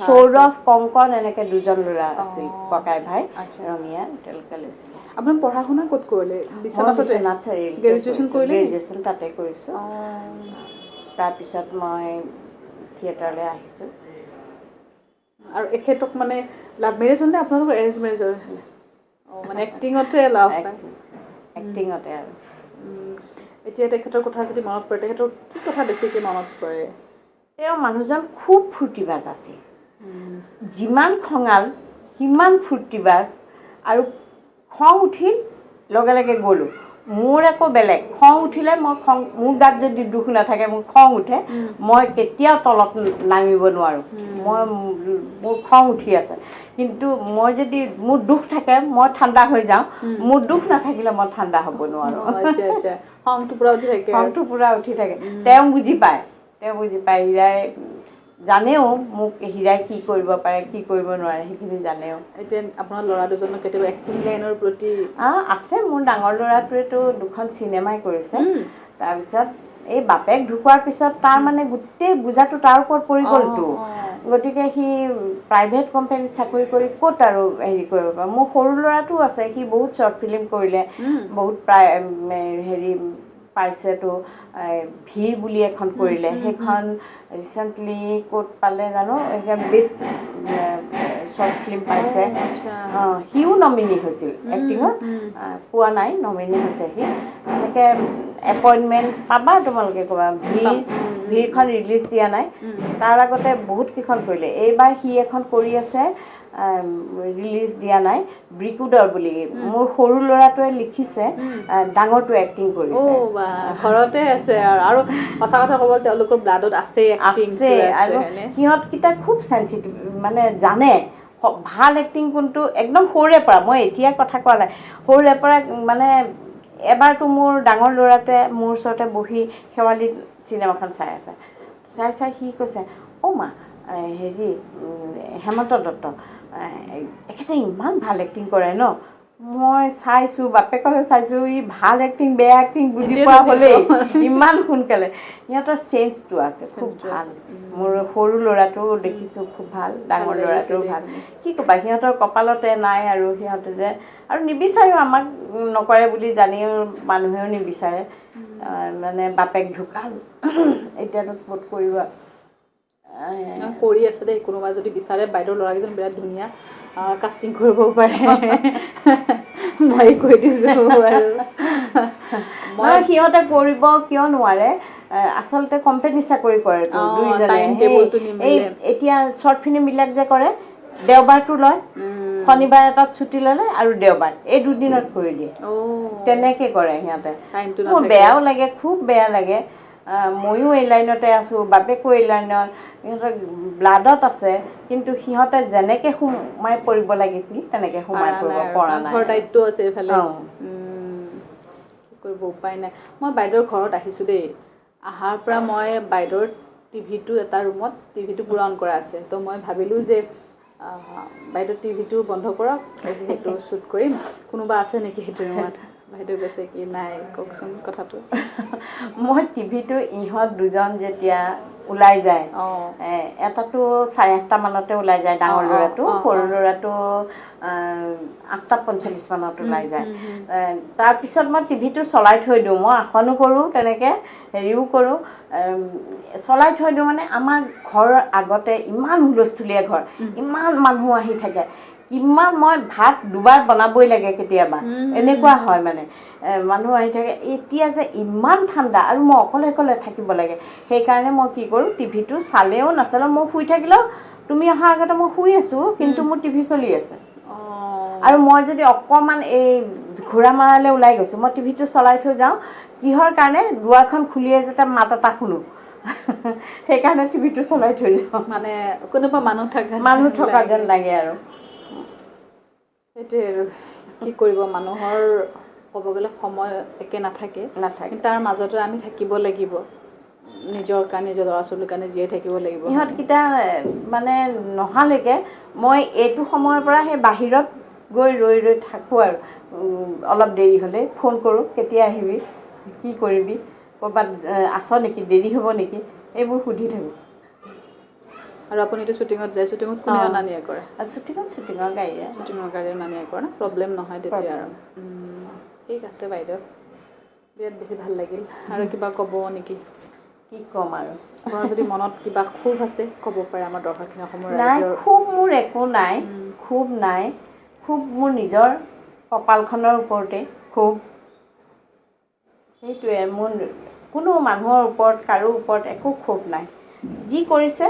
Speaker 1: সৌৰভ, কংকন, এনেকৈ 2জন ল'ৰা আছিল, ককাই ভাই, ৰঙিয়া, তেওঁলোকে লৈছিলে।
Speaker 2: আপোনাৰ পঢ়া শুনা ক'ত কৰিলে?
Speaker 1: বিশ্বনাথ চাৰিআলিত
Speaker 2: গ্ৰেজুৱেশ্যন কৰিলে?
Speaker 1: গ্ৰেজুৱেশ্যন তাতে কৰিছোঁ। তাৰপিছত মই থিয়েটাৰলৈ আহিছোঁ।
Speaker 2: আৰু এখেতক মানে লাভ মেৰেজ হ'ল নে আপোনালোকৰ এৰেঞ্জ মেৰেজ হ'ল? মানে এক্টিঙতে লাভ পায়,
Speaker 1: এক্টিঙতে। আৰু
Speaker 2: এতিয়া তেখেতৰ কথা যদি মনত পৰে, তেখেতৰ কি কথা বেছিকৈ মনত পৰে?
Speaker 1: তেওঁ মানুহজন খুব ফূৰ্তিবাজ আছিল, যিমান খঙাল সিমান ফূৰ্তিবাজ, আৰু খং উঠিল লগে লগে গ'লোঁ। মোৰ আকৌ বেলেগ, খং উঠিলে মোৰ গাত যদি দুখ নাথাকে, মোৰ খং উঠে, মই কেতিয়াও তলত নামিব নোৱাৰোঁ। মোৰ খং উঠি আছে, কিন্তু মই যদি মোৰ দুখ থাকে মই ঠাণ্ডা হৈ যাওঁ, মোৰ দুখ নাথাকিলে মই ঠাণ্ডা হ'ব নোৱাৰোঁ।
Speaker 2: খংটো পূৰা উঠি থাকে,
Speaker 1: খংটো পূৰা উঠি থাকে। তেওঁ বুজি পায়, হীৰাই জানেও মোক হীৰাই কি কৰিব পাৰে, কি কৰিব নোৱাৰে, সেইখিনি জানেও।
Speaker 2: এতিয়া আপোনাৰ ল'ৰা দুজনৰ কেতিয়াবা এক্টিং লাইনৰ প্ৰতি
Speaker 1: আছে। মোৰ ডাঙৰ ল'ৰাটোৱেতো 2খন চিনেমাই কৰিছে। তাৰপিছত এই বাপেক ঢুকোৱাৰ পিছত তাৰ মানে গোটেই বোজাটো তাৰ ওপৰত পৰি গ'লতো, গতিকে সি প্ৰাইভেট কোম্পানীত চাকৰি কৰি ক'ত আৰু হেৰি কৰিব পাৰে। মোৰ সৰু ল'ৰাটোও আছে, সি বহুত শ্বৰ্ট ফিল্ম কৰিলে, বহুত হেৰি পাইছেতো। ভিৰ বুলি এখন কৰিলে, সেইখন ৰিচেণ্টলি ক'ত পালে জানো, বেষ্ট শ্বৰ্ট ফিল্ম পাইছে। সিও নমিনি হৈছিল এক্টিঙত, পোৱা নাই, নমিনি হৈছে সি। এনেকৈ এপইণ্টমেণ্ট পাবা তোমালোকে, ক'বা। ভিৰখন ৰিলিজ দিয়া নাই, তাৰ আগতে বহুত কেইখন কৰিলে। এইবাৰ সি এখন কৰি আছে, ৰিলিজ দিয়া নাই, ব্ৰিকুডৰ বুলি। মোৰ সৰু ল'ৰাটোৱে লিখিছে, ডাঙৰটো এক্টিং কৰিছে।
Speaker 2: ঘৰতে আছে আৰু সঁচা কথা ক'ব, তেওঁলোকৰ ব্লাডত আছে।
Speaker 1: আৰু সিহঁতকেইটা খুব চেঞ্চিটিভ, মানে জানে ভাল এক্টিং কোনটো, একদম সৰুৰে পৰা। মই এতিয়া কথা কোৱা নাই, সৰুৰে পৰা মানে। এবাৰতো মোৰ ডাঙৰ ল'ৰাটোৱে মোৰ ওচৰতে বহি শেৱালি চিনেমাখন চাই আছে, চাই সি কৈছে, অ' মা, হেৰি হেমন্ত দত্ত, এখেতে ইমান ভাল এক্টিং কৰে ন। মই চাইছোঁ, বাপেকলৈ চাইছোঁ, ই ভাল এক্টিং বেয়া এক্টিং বুজি পোৱা হ'লেই ইমান সোনকালে। সিহঁতৰ চেঞ্জটো আছে, খুব ভাল। মোৰ সৰু ল'ৰাটোও দেখিছোঁ খুব ভাল, ডাঙৰ ল'ৰাটোও ভাল। কি ক'বা, সিহঁতৰ কপালতে নাই, আৰু সিহঁতে যে আৰু নিবিচাৰেও, আমাক নকৰে বুলি জানিও মানুহেও নিবিচাৰে। মানে বাপেক ঢুকাল, এতিয়াতো ক'ত কৰিব।
Speaker 2: কৰি আছে দেই, কোনোবা যদি বিচাৰে বাইদেউৰ ল'ৰাকেইজন বিৰাট ধুনীয়া, কাষ্টিং কৰিব পাৰে। মই কৈ দিছোঁ আৰু
Speaker 1: মই সিহঁতে কৰিব কিয় নোৱাৰে, আচলতে কোম্পানী চাকৰি কৰে দুইজনে। এই এতিয়া শ্বৰ্ট ফিল্মবিলাক যে কৰে, দেওবাৰটো লয়, শনিবাৰ এটাত ছুটি ল'লে আৰু দেওবাৰ এই দুদিনত কৰি দিয়ে, তেনেকৈ কৰে সিহঁতে। মোৰ বেয়াও লাগে, খুব বেয়া লাগে। ময়ো এই লাইনতে আছোঁ, বাপেকো এই লাইনত, সিহঁতৰ ব্লাডত আছে, কিন্তু সিহঁতে যেনেকৈ সোমাই পৰিব লাগিছিল তেনেকৈ সোমাই পৰিব পৰা নাই।
Speaker 2: ঘৰৰ দায়িত্ব আছে এইফালে, কৰিব উপায় নাই। মই বাইদেউৰ ঘৰত আহিছোঁ দেই, অহাৰ পৰা মই বাইদেউৰ টিভিটো এটা ৰুমত টিভিটো পুৰা অন কৰা আছে, তো মই ভাবিলোঁ যে বাইদেউ টিভিটো বন্ধ কৰক, যিহেতু শ্বুট কৰিম, কোনোবা আছে নেকি সেইটো ৰুমত। বাইদেউ কৈছে কি নাই, কওকচোন কথাটো।
Speaker 1: মই টিভিটো ইহঁত দুজন যেতিয়া ওলাই যায়, এটাতো 8:30 মানতে ওলাই যায় ডাঙৰ ল'ৰাটো, সৰু ল'ৰাটো 8:45 মানত ওলাই যায়। তাৰপিছত মই টিভিটো চলাই থৈ দিওঁ, মই আসনো কৰোঁ তেনেকৈ, হেৰিও কৰোঁ, চলাই থৈ দিওঁ। মানে আমাৰ ঘৰৰ আগতে ইমান হুলস্থুলীয়া ঘৰ, ইমান মানুহ আহি থাকে, কিমান মই ভাত দুবাৰ বনাবই লাগে কেতিয়াবা, এনেকুৱা হয় মানে মানুহ আহি থাকে। এতিয়া যে ইমান ঠাণ্ডা আৰু মই অকলে অকলে থাকিব লাগে, সেইকাৰণে মই কি কৰোঁ, টিভিটো চালেও নাচালেও, মই শুই থাকিলেও তুমি অহাৰ আগতে মই শুই আছোঁ, কিন্তু মোৰ টিভি চলি আছে। আৰু মই যদি অকণমান এই ঘোঁৰামাৰালৈ ওলাই গৈছোঁ, মই টিভিটো চলাই থৈ যাওঁ, কিহৰ কাৰণে, দুৱাৰখন খুলিয়ে যাতে মাত এটা শুনো, সেইকাৰণে টিভিটো চলাই থৈ যাওঁ,
Speaker 2: মানে কোনোবা মানুহ
Speaker 1: থকা যেন লাগে আৰু।
Speaker 2: সেইটোৱে আৰু কি কৰিব, মানুহৰ ক'ব গ'লে সময় একে নাথাকে, কিন্তু তাৰ মাজতে আমি থাকিব লাগিব, নিজৰ কাৰণে, নিজৰ ল'ৰা ছোৱালীৰ কাৰণে জীয়াই থাকিব লাগিব।
Speaker 1: ইহঁতকেইটা মানে নহালৈকে মই এইটো সময়ৰ পৰা সেই বাহিৰত গৈ ৰৈ ৰৈ থাকোঁ আৰু অলপ দেৰি হ'লে ফোন কৰোঁ, কেতিয়া আহিবি, কি কৰিবি, ক'ৰবাত আছ নেকি, দেৰি হ'ব নেকি, এইবোৰ সুধি থাকোঁ।
Speaker 2: আৰু আপুনিতো শ্বুটিঙত যায়, শ্বুটিঙত কোনে অনা নিয়া কৰে?
Speaker 1: শ্বুটিঙৰ গাড়ীৰে
Speaker 2: অনা নিয়া কৰে, প্ৰব্লেম নহয় তেতিয়া আৰু। ঠিক আছে বাইদেউ, বিৰাট বেছি ভাল লাগিল। আৰু কিবা ক'ব নেকি?
Speaker 1: কি ক'ম আৰু,
Speaker 2: আপোনাৰ যদি মনত কিবা ক্ষোভ আছে ক'ব পাৰে, আমাৰ দৰ্শকখিনি অসমৰ
Speaker 1: নাই, ক্ষোভ মোৰ একো নাই, ক্ষোভ নাই, ক্ষোভ মোৰ নিজৰ কপালখনৰ ওপৰতে ক্ষোভ। সেইটোৱে, মোৰ কোনো মানুহৰ ওপৰত, কাৰো ওপৰত একো ক্ষোভ নাই। যি কৰিছে,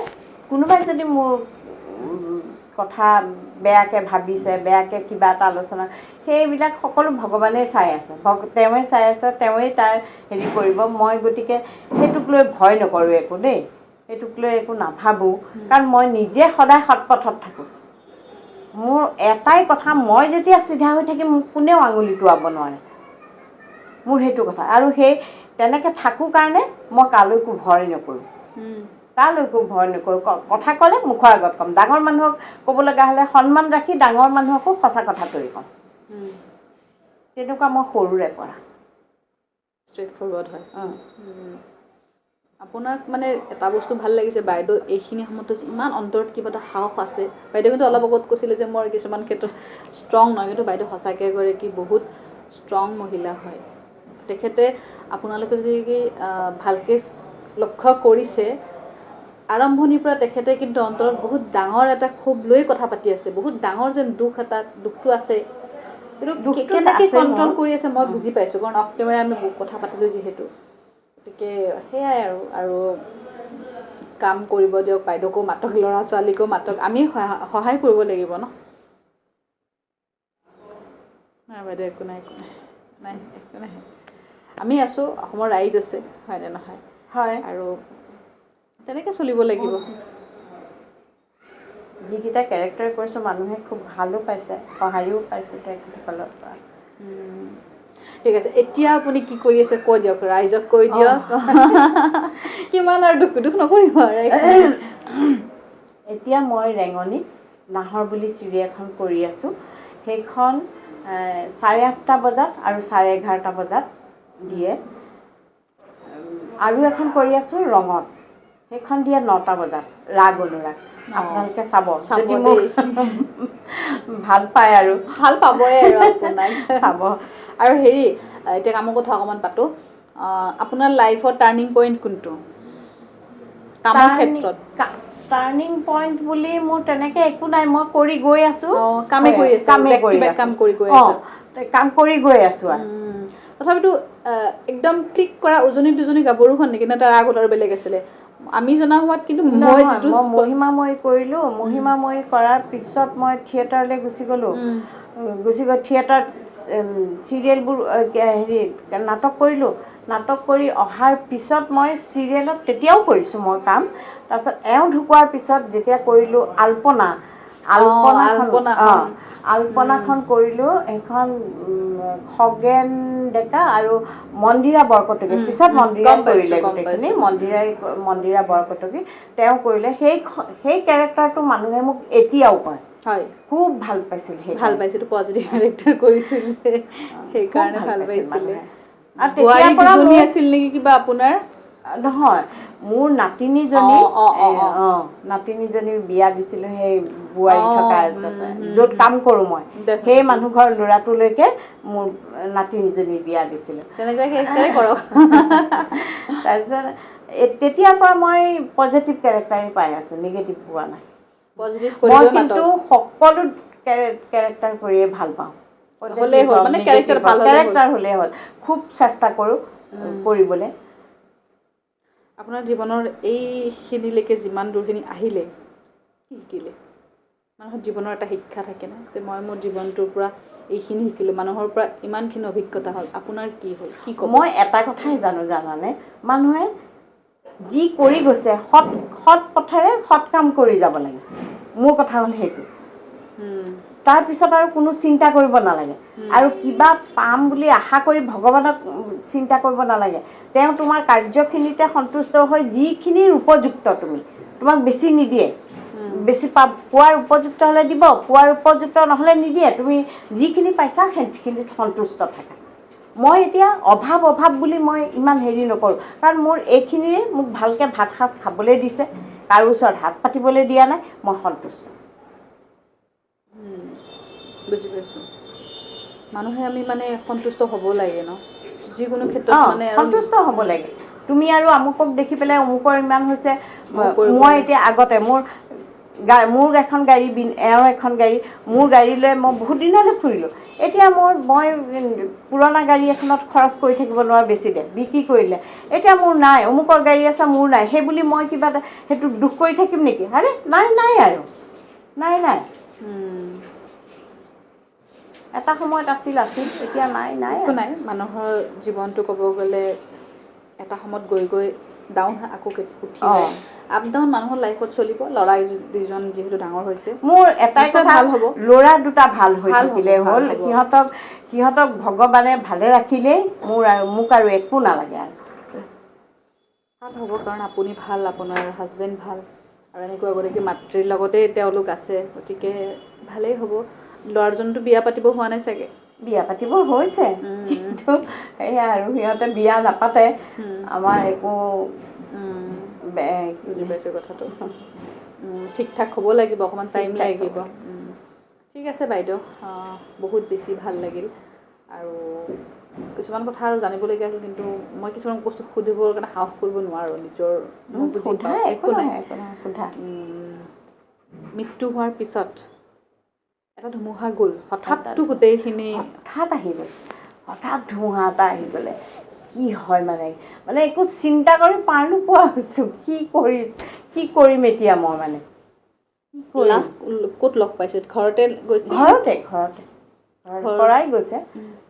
Speaker 1: কোনোবাই যদি মোৰ কথা বেয়াকৈ ভাবিছে, বেয়াকৈ কিবা এটা আলোচনা, সেইবিলাক সকলো ভগৱানেই চাই আছে, তেওঁৱেই চাই আছে, তেওঁৱেই তাৰ হেৰি কৰিব। মই গতিকে সেইটোক লৈ ভয় নকৰোঁ একো দেই, সেইটোক লৈ একো নাভাবোঁ, কাৰণ মই নিজে সদায় সৎপথত থাকোঁ। মোৰ এটাই কথা, মই যেতিয়া চিধা হৈ থাকিম, মোক কোনেও আঙুলি টোৱাব নোৱাৰে, মোৰ সেইটো কথা। আৰু সেই তেনেকৈ থাকোঁ কাৰণে মই কালৈকো ভয় নকৰোঁ, কালৈকো ভয় নকৰোঁ। কথা ক'লে মুখৰ আগত ক'ম, ডাঙৰ মানুহক ক'ব লগা হ'লে সন্মান ৰাখি ডাঙৰ মানুহকো সঁচা কথাটোৱে ক'ম, তেনেকুৱা মই সৰুৰে পৰা
Speaker 2: ষ্ট্ৰেইট ফৰৱাৰ্ড হয়। আপোনাক মানে এটা বস্তু ভাল লাগিছে, বাইদেউ এইখিনি সময়তো ইমান অন্তৰত কিবা এটা সাহস আছে। বাইদেউ কিন্তু অলপ আগত কৈছিলে যে মই কিছুমান ক্ষেত্ৰত ষ্ট্ৰং নহয়, কিন্তু বাইদেউ সঁচাকৈ এগৰাকী বহুত ষ্ট্ৰং মহিলা হয়। তেখেতে আপোনালোকে যদি ভালকৈ লক্ষ্য কৰিছে, আৰম্ভণিৰ পৰা তেখেতে কিন্তু অন্তৰত বহুত ডাঙৰ এটা ক্ষোভ লৈ কথা পাতি আছে, বহুত ডাঙৰ যেন দুখটো আছে, কিন্তু কেনেকৈ কণ্ট্ৰল কৰি আছে মই বুজি পাইছোঁ, কাৰণ অফ কেমেৰা আমি কথা পাতিলোঁ যিহেতু। গতিকে সেয়াই আৰু কাম কৰিব দিয়ক, বাইদেউকো মাতক, ল'ৰা ছোৱালীকো মাতক, আমি সহায় কৰিব লাগিব ন। নাই বাইদেউ, একো নাই, একো নাই, আমি আছোঁ, অসমৰ ৰাইজ আছে, হয়নে নহয়?
Speaker 1: হয়,
Speaker 2: আৰু তেনেকৈ চলিব লাগিব।
Speaker 1: যিকেইটা কেৰেক্টাৰ কৰিছোঁ, মানুহে খুব ভালো পাইছে, সহায়ো পাইছে তেখেতসকলৰ পৰা।
Speaker 2: ঠিক আছে, এতিয়া আপুনি কি কৰি আছে কৈ দিয়ক, ৰাইজক কৈ দিয়ক। কিমান আৰু দুখ নকৰিব আৰু।
Speaker 1: এতিয়া মই ৰেঙনিত নাহৰ বুলি চিৰিয়েল এখন কৰি আছোঁ, সেইখন 8:30 বজাত আৰু 11:30 বজাত দিয়ে। আৰু এখন কৰি আছোঁ ৰঙত, সেইখন দিয়ে 9টা বজাত, ৰাগ অনুৰাগ। আপোনালোকে চাব, যদি মোক ভাল পায় আৰু
Speaker 2: ভাল পাবই আৰু আপোনাক
Speaker 1: চাব।
Speaker 2: আৰু হেৰি, এতিয়া কামৰ কথা অকণমান পাতোঁ। আপোনাৰ লাইফৰ টাৰ্ণিং পইণ্ট কোনটো কামৰ ক্ষেত্ৰত?
Speaker 1: টাৰ্ণিং পইণ্ট বুলি মোৰ তেনেকৈ একো নাই, মই কৰি গৈ আছোঁ,
Speaker 2: কাম কৰি
Speaker 1: গৈ আছোঁ আৰু
Speaker 2: তথাপিতো একদম ক্লিক কৰা উজনি দুজনী গাভৰুখন নেকি নে তাৰ আগত আৰু বেলেগ আছিলে? আমি জনা হোৱাত কিন্তু মই যিটো
Speaker 1: মহিমাময়ী কৰিলোঁ, মহিমাময়ী কৰাৰ পিছত মই থিয়েটাৰলৈ গুচি গ'লোঁ, গৈ থিয়েটাৰত চিৰিয়েলবোৰ হেৰি নাটক কৰিলোঁ, নাটক কৰি অহাৰ পিছত মই চিৰিয়েলত তেতিয়াও কৰিছোঁ মই কাম। তাৰপিছত এওঁ ঢুকোৱাৰ পিছত যেতিয়া কৰিলোঁ আলপনাখন কৰিলোঁ, সেইখন খগেন ডেকা আৰু মন্দিৰা বৰকটকী, পিছত মন্দিৰাই কৰিলে গোটেইখিনি, মন্দিৰা বৰকটকী তেওঁ কৰিলে। সেই কেৰেক্টাৰটো মানুহে মোক এতিয়াও কয়, খুব ভাল পাইছিল,
Speaker 2: পজিটিভ কেৰেক্টাৰ কৰিছিল যে সেইকাৰণে ভাল পাইছিলে।
Speaker 1: আৰু তেতিয়াৰ পৰা
Speaker 2: আছিল নেকি কিবা আপোনাৰ?
Speaker 1: নহয়, মোৰ নাতিনীজনীৰ বিয়া দিছিলোঁ সেই বোৱাৰী থকা য'ত কাম কৰোঁ মই, সেই মানুহ ঘৰ ল'ৰাটোলৈকে মোৰ নাতিনীজনীৰ বিয়া দিছিলোঁ। তাৰপিছত তেতিয়াৰ পৰা মই পজিটিভ কেৰেক্টাৰেই পাই আছোঁ, নিগেটিভ পোৱা নাই। মই কিন্তু সকলো কেৰেক্টাৰ কৰিয়ে ভাল পাওঁ, কেৰেক্টাৰ হ'লেই হ'ল, খুব চেষ্টা কৰোঁ কৰিবলৈ।
Speaker 2: আপোনাৰ জীৱনৰ এইখিনিলৈকে যিমান দূৰখিনি আহিলে কি শিকিলে? মানুহৰ জীৱনৰ এটা শিক্ষা থাকে ন, যে মই মোৰ জীৱনটোৰ পৰা এইখিনি শিকিলোঁ, মানুহৰ পৰা ইমানখিনি অভিজ্ঞতা হ'ল, আপোনাৰ কি হ'ল, কি ক'ব?
Speaker 1: মই এটা কথাই জানানে, মানুহে যি কৰি গৈছে সৎ পথেৰে সৎ কাম কৰি যাব লাগে, মোৰ কথা হ'ল সেইটো। তাৰপিছত আৰু কোনো চিন্তা কৰিব নালাগে, আৰু কিবা পাম বুলি আশা কৰি ভগৱানক চিন্তা কৰিব নালাগে। তেওঁ তোমাৰ কাৰ্যখিনিতে সন্তুষ্ট হৈ যিখিনিৰ উপযুক্ত, তোমাক বেছি নিদিয়ে, বেছি পোৱাৰ উপযুক্ত হ'লে দিব, পোৱাৰ উপযুক্ত নহ'লে নিদিয়ে, তুমি যিখিনি পাইছা সেইখিনিত সন্তুষ্ট থাকা। মই এতিয়া অভাৱ বুলি মই ইমান হেৰি নকৰোঁ, কাৰণ মোৰ এইখিনিৰে মোক ভালকৈ ভাত সাজ খাবলৈ দিছে, কাৰো ওচৰত হাত পাতিবলৈ দিয়া নাই, মই সন্তুষ্ট।
Speaker 2: বুজি পাইছোঁ। মানুহে আমি মানে সন্তুষ্ট হ'ব লাগে ন, যিকোনো ক্ষেত্ৰত মানে
Speaker 1: সন্তুষ্ট হ'ব লাগে। তুমি আৰু আমুকক দেখি পেলাই অমুকৰ ইমান হৈছে, মই এতিয়া আগতে মোৰ এখন গাড়ী, এওঁৰ এখন গাড়ী, মোৰ গাড়ী লৈ মই বহুত দিনলৈ ফুৰিলোঁ। এতিয়া মই পুৰণা গাড়ী এখনত খৰচ কৰি থাকিব নোৱাৰোঁ, বিক্ৰী কৰিলে। এতিয়া মোৰ নাই, অমুকৰ গাড়ী আছে মোৰ নাই, সেই বুলি মই কিবা এটা সেইটো দুখ কৰি থাকিম নেকি? আৰে নাই আৰু নাই। এটা সময়ত আছিল, এতিয়া নাই।
Speaker 2: একো নাই, মানুহৰ জীৱনটো ক'ব গ'লে এটা সময়ত গৈ ডাউন হয়, আকৌ উঠি যায়। আপ ডাউন মানুহৰ লাইফত চলিব। ল'ৰা দুজন যিহেতু ডাঙৰ হৈছে,
Speaker 1: মোৰ এটাই কথা, ভাল হ'ব, ল'ৰা দুটা ভাল হৈ থাকিলে হ'ল, সিহঁতক ভগৱানে ভালে ৰাখিলেই মোক আৰু একো নালাগে আৰু।
Speaker 2: ভাল হ'ব, কাৰণ আপুনি ভাল, আপোনাৰ হাজবেণ্ড ভাল, আৰু এনেকুৱা গতিকে মাতৃৰ লগতেই তেওঁলোক আছে, গতিকে ভালেই হ'ব। ল'ৰাজনতো বিয়া পাতিব হোৱা নাই চাগে?
Speaker 1: বিয়া পাতিব হৈছে, কিন্তু সেয়া আৰু সিহঁতে বিয়া নাপাতে, আমাৰ একো
Speaker 2: বুজি পাইছোঁ কথাটো। ঠিক ঠাক হ'ব লাগিব, অকণমান টাইম লাগিব। ঠিক আছে বাইদেউ, বহুত বেছি ভাল লাগিল, আৰু কিছুমান কথা আৰু জানিবলগীয়া আছিল, কিন্তু মই কিছুমান বস্তু সুধিবৰ কাৰণে সাহস কৰিব নোৱাৰোঁ, মই বুজি পাওঁ। একো নাই। মৃত্যু হোৱাৰ পিছত এটা ধুমুহা গ'ল, হঠাৎ গোটেইখিনি
Speaker 1: হঠাৎ ধুমুহা এটা আহি গ'লে কি হয় মানে একো চিন্তা কৰি পাৰ নোপোৱা হৈছোঁ, কি কৰিম এতিয়া মই মানে।
Speaker 2: লাষ্ট ক'ত লগ পাইছে? ঘৰতে গৈছে?
Speaker 1: ঘৰতে পৰাই গৈছে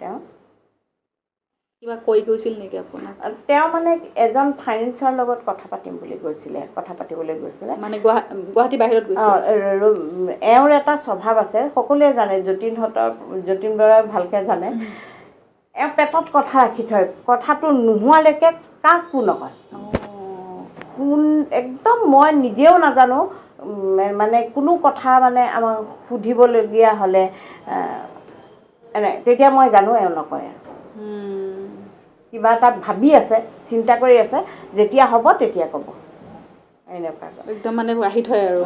Speaker 1: তেওঁ।
Speaker 2: কিবা কৈ গৈছিল নেকি আপোনাক?
Speaker 1: তেওঁ মানে এজন ফাইনেন্সৰ লগত কথা পাতিবলৈ গৈছিলে,
Speaker 2: মানে গুৱাহাটী বাহিৰত গৈছে?
Speaker 1: এওঁৰ এটা স্বভাৱ আছে, সকলোৱে জানে, যতীন বৰাই ভালকৈ জানে। এওঁ পেটত কথা ৰাখি থয়, কথাটো নোহোৱালৈকে কাকো নকয়। একদম মই নিজেও নাজানো, মানে কোনো কথা মানে আমাক সুধিবলগীয়া হ'লে তেতিয়া মই জানো এওঁ নকয় আৰু। কিবা এটা ভাবি আছে, চিন্তা কৰি আছে, যেতিয়া হ'ব তেতিয়া ক'ব, এনেকুৱা
Speaker 2: একদম মানে ৰাখি থয় আৰু।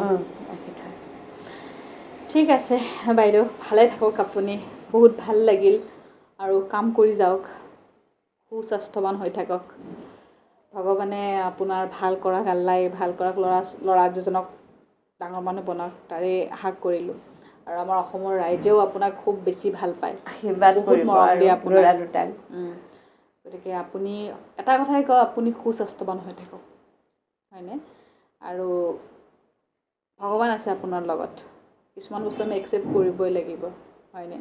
Speaker 2: ঠিক আছে বাইদেউ, ভালে থাকক আপুনি, বহুত ভাল লাগিল, আৰু কাম কৰি যাওক, সুস্বাস্থ্যৱান হৈ থাকক। ভগৱানে আপোনাৰ ভাল কৰা ল'ৰা দুজনক ডাঙৰ মানুহ বনাওক তাৰে আশা কৰিলোঁ আৰু আমাৰ অসমৰ ৰাইজেও আপোনাক খুব বেছি ভাল পায়
Speaker 1: আশীৰ্বাদ
Speaker 2: বহুত মৰম দিয়ে আপোনাক
Speaker 1: ল'ৰা দুটাক
Speaker 2: গতিকে আপুনি এটা কথাই কওঁ আপুনি সুস্বাস্থ্যৱান হৈ থাকক হয়নে আৰু ভগৱান আছে আপোনাৰ লগত কিছুমান বস্তু আমি একচেপ্ট কৰিবই লাগিব হয়নে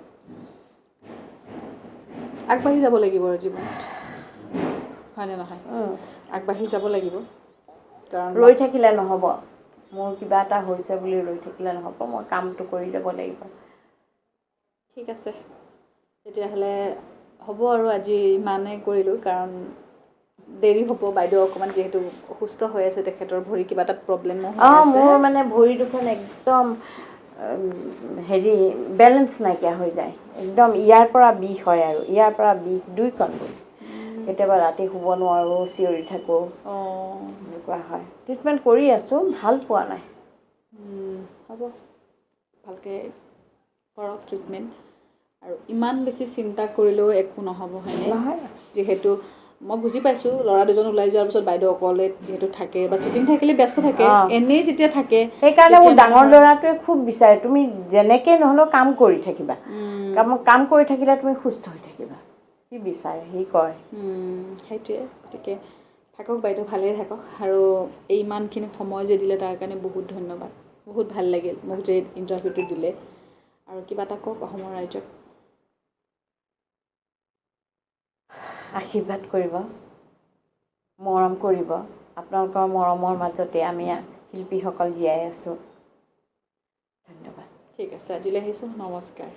Speaker 2: আগবাঢ়ি যাব লাগিব আৰু জীৱনত হয়নে নহয় আগবাঢ়ি যাব লাগিব কাৰণ
Speaker 1: ৰৈ থাকিলে নহ'ব মোৰ কিবা এটা হৈছে বুলি ৰৈ থাকিলে নহ'ব মই কামটো কৰি যাব লাগিব
Speaker 2: ঠিক আছে তেতিয়াহ'লে হ'ব আৰু আজি ইমানেই কৰিলোঁ কাৰণ দেৰি হ'ব বাইদেউ অকণমান যিহেতু অসুস্থ হৈ আছে তেখেতৰ ভৰি কিবা এটা প্ৰব্লেমো হৈ আছে
Speaker 1: মোৰ মানে ভৰি দুখন একদম হেৰি বেলেঞ্চ নাইকিয়া হৈ যায় একদম ইয়াৰ পৰা বিষ হয় আৰু ইয়াৰ পৰা বিষ দুইখন ভৰি কেতিয়াবা ৰাতি শুব নোৱাৰোঁ চিঞৰি থাকোঁ এনেকুৱা হয় ট্ৰিটমেণ্ট কৰি আছোঁ ভাল পোৱা নাই
Speaker 2: হ'ব ভালকৈ কৰক ট্ৰিটমেণ্ট আৰু ইমান বেছি চিন্তা কৰিলেও একো নহ'ব হয়নে
Speaker 1: নহয়
Speaker 2: যিহেতু মই বুজি পাইছোঁ ল'ৰা দুজন ওলাই যোৱাৰ পিছত বাইদেউ অকলে যিহেতু থাকে বা শ্বুটিং থাকিলে ব্যস্ত থাকে এনেই যেতিয়া থাকে
Speaker 1: সেইকাৰণে মোৰ ডাঙৰ ল'ৰাটোৱে খুব বিচাৰে তুমি যেনেকৈ নহ'লেও কাম কৰি থাকিবা কাম কৰি থাকিলে তুমি সুস্থ হৈ থাকিবা সি বিচাৰে সি কয়
Speaker 2: সেইটোৱে গতিকে থাকক বাইদেউ ভালেই থাকক আৰু এই ইমানখিনি সময় যে দিলে তাৰ কাৰণে বহুত ধন্যবাদ বহুত ভাল লাগিল মোক যে ইণ্টাৰভিউটো দিলে আৰু কিবা এটা কওক অসমৰ ৰাইজক
Speaker 1: আশীৰ্বাদ কৰিব মৰম কৰিব আপোনালোকৰ মৰমৰ মাজতে আমি শিল্পীসকল জীয়াই আছোঁ ধন্যবাদ
Speaker 2: ঠিক আছে আজিলৈ আহিছোঁ নমস্কাৰ